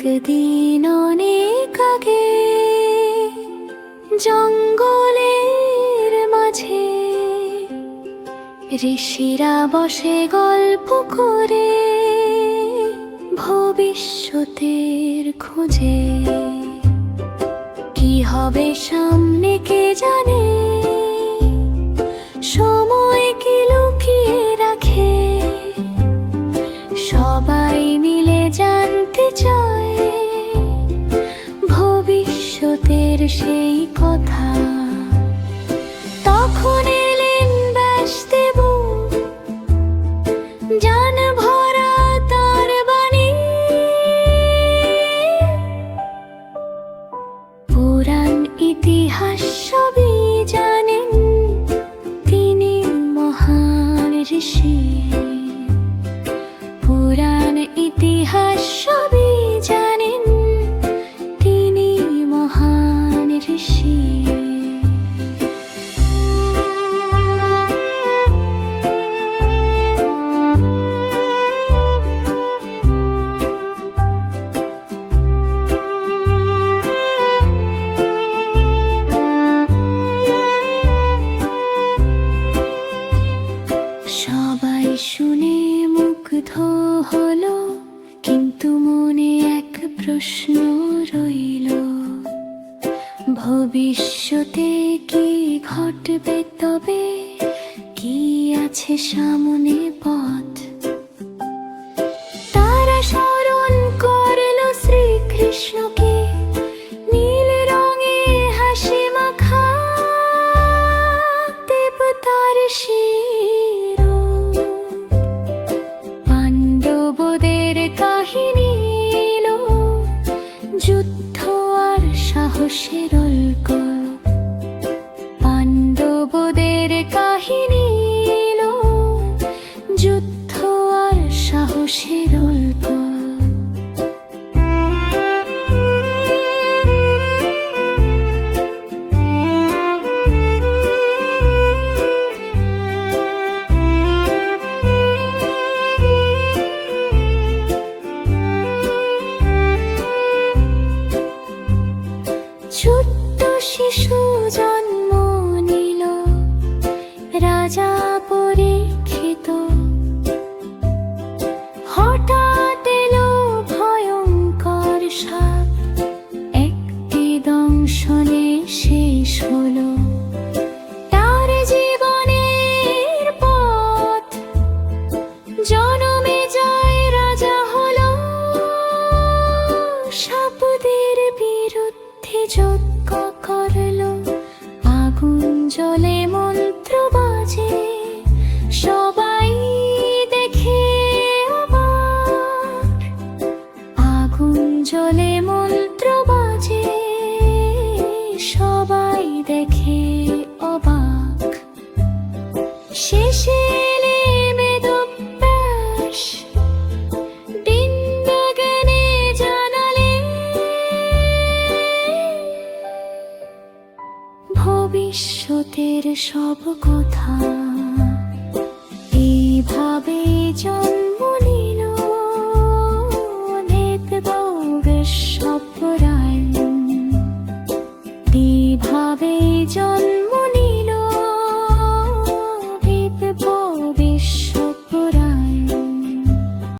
একদিন অনেক আগে জঙ্গলের মাঝে ঋষিরা বসে গল্প করে ভবিষ্যতের খোঁজে। কি হবে সামনে কে জানে, সময় কি লুকিয়ে রাখে। সবাই মিলে জানতে চায় ভবিষ্যতের সেই কথা। তখন এলেন ব্যাসদেব, জ্ঞান ভরা তার বাণী। পুরাণ ইতিহাস সবই জানেন, তিনি মহান ঋষি। পুরাণ ইতিহাস সবই জানেন, তিনি মহান ঋষি। সবাই শুনে মুগ্ধ হলো, কিন্তু মনে এক প্রশ্ন রইল, ভবিষ্যতে কি ঘটবে তবে, কি আছে সামনে পথ। তারা স্মরণ করল শ্রীকৃষ্ণকে, নীল রঙে হাসি মাখা দেবতার শির। পাণ্ডবদের কাহিনী এলো, যুদ্ধ আর সাহসের গল্প। পাণ্ডবদের কাহিনী এলো, যুদ্ধ আর সাহসের গল্প। ছোট্ট শিশু জন্ম নিল, রাজা পরীক্ষিত। হঠাৎ এলো ভয়ঙ্কর সাপ, একটি দংশনে শেষ হলো তার জীবনের পথ। জনমে যায় রাজা হলো, সাপদের বিরুদ্ধে যজ্ঞ করলো। আগুন জ্বলে মন্ত্র বাজে, সবাই দেখে অবাক। আগুন জ্বলে মন্ত্র বাজে, সবাই দেখে অবাক। শেষে এলেন বেদব্যাস, বিজ্ঞানে জানালেন ভবিষ্যতের সব কথা। এইভাবে